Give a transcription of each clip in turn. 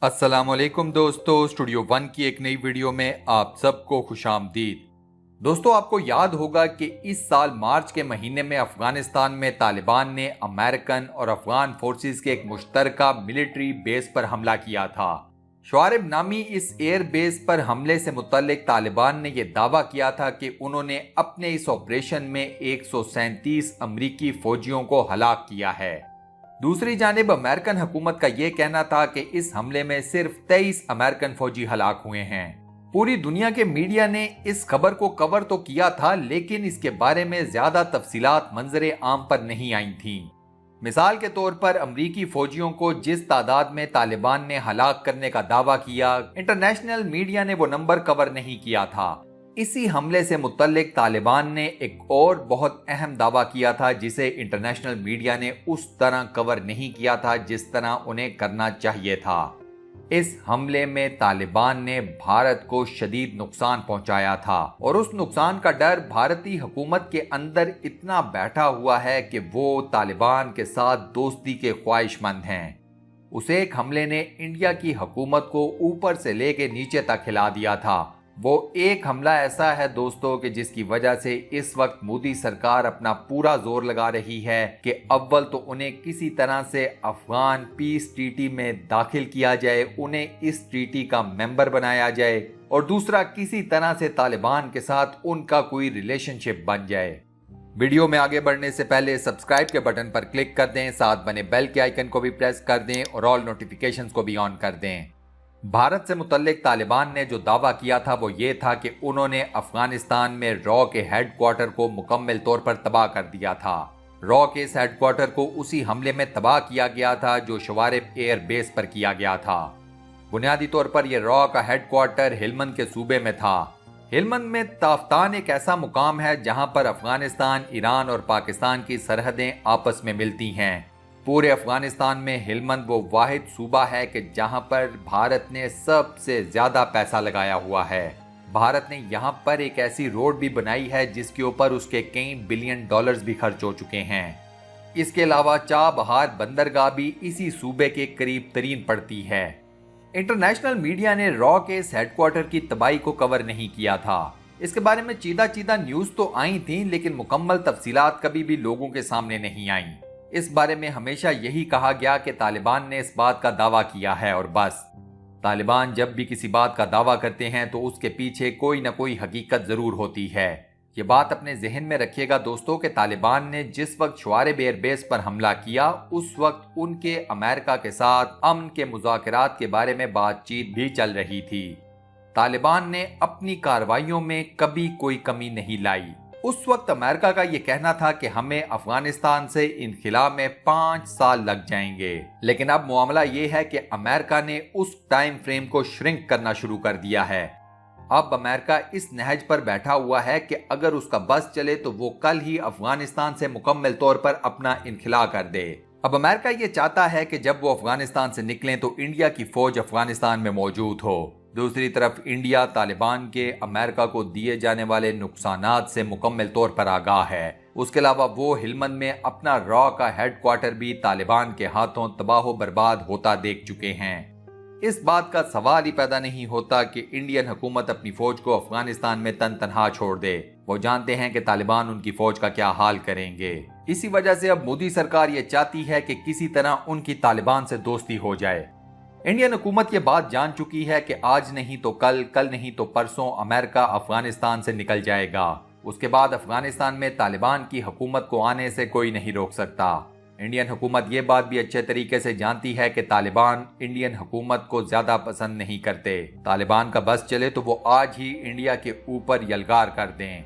अस्सलाम वालेकुम दोस्तों, स्टूडियो वन की एक नई वीडियो में आप सबको खुशामदीद। दोस्तों, आपको याद होगा कि इस साल मार्च के महीने में अफगानिस्तान में तालिबान ने अमेरिकन और अफगान फोर्सेस के एक मुश्तरका मिलिट्री बेस पर हमला किया था। शुआरिब नामी इस एयर बेस पर हमले से मुतल्लिक तालिबान ने यह दावा किया था कि उन्होंने अपने इस ऑपरेशन में 137 अमरीकी फौजियों को हलाक किया है। दूसरी जानिब अमेरिकन हुकूमत का यह कहना था कि इस हमले में सिर्फ 23 अमेरिकन फौजी हलाक हुए हैं। पूरी दुनिया के मीडिया ने इस खबर को कवर तो किया था, लेकिन इसके बारे में ज्यादा तफसीलात मंजरे आम पर नहीं आई थीं। मिसाल के तौर पर अमरीकी फौजियों को जिस तादाद में तालिबान ने हलाक करने का दावा किया, इंटरनेशनल मीडिया ने वो नंबर कवर नहीं किया था। इसी हमले से मुतल्लिक तालिबान ने एक और बहुत अहम दावा किया था, जिसे इंटरनेशनल मीडिया ने उस तरह कवर नहीं किया था जिस तरह उन्हें करना चाहिए था। इस हमले में तालिबान ने भारत को शदीद नुकसान पहुंचाया था और उस नुकसान का डर भारतीय हुकूमत के अंदर इतना बैठा हुआ है कि वो तालिबान के साथ दोस्ती के ख्वाहिशमंद हैं। उस एक हमले ने इंडिया की हुकूमत को ऊपर से लेके नीचे तक हिला दिया था। वो एक हमला ऐसा है दोस्तों कि जिसकी वजह से इस वक्त मोदी सरकार अपना पूरा जोर लगा रही है कि अव्वल तो उन्हें किसी तरह से अफगान पीस ट्रीटी में दाखिल किया जाए, उन्हें इस ट्रीटी का मेंबर बनाया जाए, और दूसरा किसी तरह से तालिबान के साथ उनका कोई रिलेशनशिप बन जाए। वीडियो में आगे बढ़ने से पहले सब्सक्राइब के बटन पर क्लिक कर दें, साथ बने बेल के आइकन को भी प्रेस कर दें और ऑल नोटिफिकेशंस को भी ऑन कर दें। भारत से मुतल्लिक तालिबान ने जो दावा किया था वो ये था कि उन्होंने अफगानिस्तान में रॉ के हेडक्वार्टर को मुकम्मल तौर पर तबाह कर दिया था। रॉ के इस हेडक्वार्टर को उसी हमले में तबाह किया गया था जो शुआरिब एयर बेस पर किया गया था। बुनियादी तौर पर यह रॉ का हेडक्वार्टर हेलमंद के सूबे में था। हेलमंद में ताफ्तान एक ऐसा मुकाम है जहां पर अफगानिस्तान, ईरान और पाकिस्तान की सरहदें आपस में मिलती हैं। पूरे अफगानिस्तान में हेलमंद वो वाहिद सूबा है कि जहां पर भारत ने सबसे ज्यादा पैसा लगाया हुआ है। भारत ने यहां पर एक ऐसी रोड भी बनाई है जिसके ऊपर उसके कई बिलियन डॉलर्स भी खर्च हो चुके हैं। इसके अलावा चाबहार बंदरगाह भी इसी सूबे के करीब तरीन पड़ती है। इंटरनेशनल मीडिया ने रॉ के इस हेडक्वार्टर की तबाही को कवर नहीं किया था। इसके बारे में चीदा चीदा न्यूज तो आई थी, लेकिन मुकम्मल तफसीलात कभी भी लोगों के सामने नहीं आई। इस बारे में हमेशा यही कहा गया कि तालिबान ने इस बात का दावा किया है और बस। तालिबान जब भी किसी बात का दावा करते हैं तो उसके पीछे कोई ना कोई हकीकत जरूर होती है। ये बात अपने जहन में रखिएगा दोस्तों कि तालिबान ने जिस वक्त शुआरिब एयरबेस पर हमला किया उस वक्त उनके अमेरिका के साथ अमन के मुज़ाकरात के बारे में बातचीत भी चल रही थी। तालिबान ने अपनी कार्रवाइयों में कभी कोई कमी नहीं लाई। उस वक्त अमेरिका का यह कहना था कि हमें अफगानिस्तान से इनखिला में 5 साल लग जाएंगे, लेकिन अब मामला यह है कि अमेरिका ने उस टाइम फ्रेम को श्रिंक करना शुरू कर दिया है। अब अमेरिका इस नहज पर बैठा हुआ है कि अगर उसका बस चले तो वो कल ही अफगानिस्तान से मुकम्मल तौर पर अपना इनखिला कर दे। अब अमेरिका ये चाहता है कि जब वो अफगानिस्तान से निकलें तो इंडिया की फौज अफगानिस्तान में मौजूद हो। दूसरी तरफ इंडिया तालिबान के अमेरिका को दिए जाने वाले नुकसानात से मुकम्मल तौर पर आगाह है। उसके अलावा वो हेलमंद में अपना रॉ का हेडक्वार्टर भी तालिबान के हाथों तबाह बर्बाद होता देख चुके हैं। इस बात का सवाल ही पैदा नहीं होता कि इंडियन हुकूमत अपनी फौज को अफगानिस्तान में तन तनहा छोड़ दे। वो जानते हैं कि तालिबान उनकी फौज का क्या हाल करेंगे। इसी वजह से अब मोदी सरकार ये चाहती है कि किसी तरह उनकी तालिबान से दोस्ती हो जाए। इंडियन हुकूमत ये बात जान चुकी है कि आज नहीं तो कल, कल नहीं तो परसों अमेरिका अफगानिस्तान से निकल जाएगा। उसके बाद अफगानिस्तान में तालिबान की हुकूमत को आने से कोई नहीं रोक सकता। इंडियन हुकूमत ये बात भी अच्छे तरीके से जानती है कि तालिबान इंडियन हुकूमत को ज्यादा पसंद नहीं करते। तालिबान का बस चले तो वो आज ही इंडिया के ऊपर यलगार कर दें।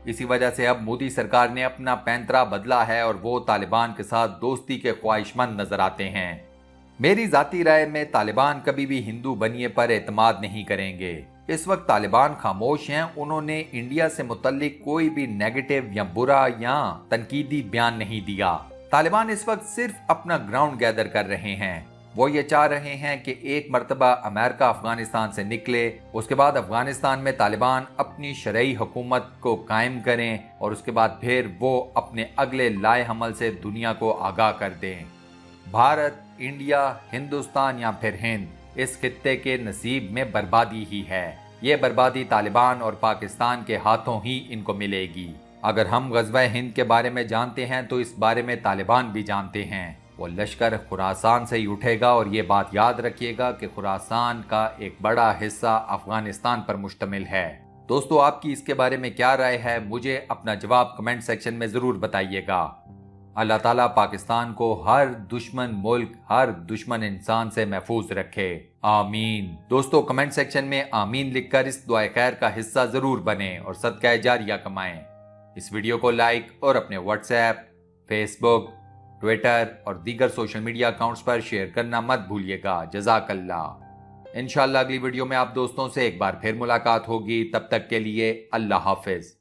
इसी वजह से अब मोदी सरकार ने अपना पैंतरा बदला है और वो तालिबान के साथ दोस्ती के ख्वाहिशमंद नजर आते हैं। मेरी जाती राय में तालिबान कभी भी हिंदू बनिए पर एतमाद नहीं करेंगे। इस वक्त तालिबान खामोश हैं। उन्होंने इंडिया से मुतल्लिक कोई भी नेगेटिव या बुरा या तनकीदी बयान नहीं दिया। तालिबान इस वक्त सिर्फ अपना ग्राउंड गैदर कर रहे हैं। वो ये चाह रहे हैं कि एक मर्तबा अमेरिका अफगानिस्तान से निकले, उसके बाद अफगानिस्तान में तालिबान अपनी शरई हुकूमत को कायम करें और उसके बाद फिर वो अपने अगले लाए हमल से दुनिया को आगाह कर दें। भारत, इंडिया, हिंदुस्तान या फिर हिंद, इस खित्ते के नसीब में बर्बादी ही है। ये बर्बादी तालिबान और पाकिस्तान के हाथों ही इनको मिलेगी। अगर हम गज़वा हिंद के बारे में जानते हैं तो इस बारे में तालिबान भी जानते हैं। वो लश्कर खुरासान से ही उठेगा और ये बात याद रखिएगा कि खुरासान का एक बड़ा हिस्सा अफगानिस्तान पर मुश्तमिल है। दोस्तों, आपकी इसके बारे में क्या राय है? मुझे अपना जवाब कमेंट सेक्शन में ज़रूर बताइएगा। अल्लाह ताला पाकिस्तान को हर दुश्मन मुल्क, हर दुश्मन इंसान से महफूज रखे। आमीन। दोस्तों, कमेंट सेक्शन में आमीन लिखकर इस दुआ खैर का हिस्सा ज़रूर बने और सदका जारिया कमाएं। इस वीडियो को लाइक और अपने व्हाट्सएप, फेसबुक, ट्विटर और दीगर सोशल मीडिया अकाउंट्स पर शेयर करना मत भूलिएगा। जज़ाकल्लाह। इंशाअल्लाह अगली वीडियो में आप दोस्तों से एक बार फिर मुलाकात होगी। तब तक के लिए अल्लाह हाफिज।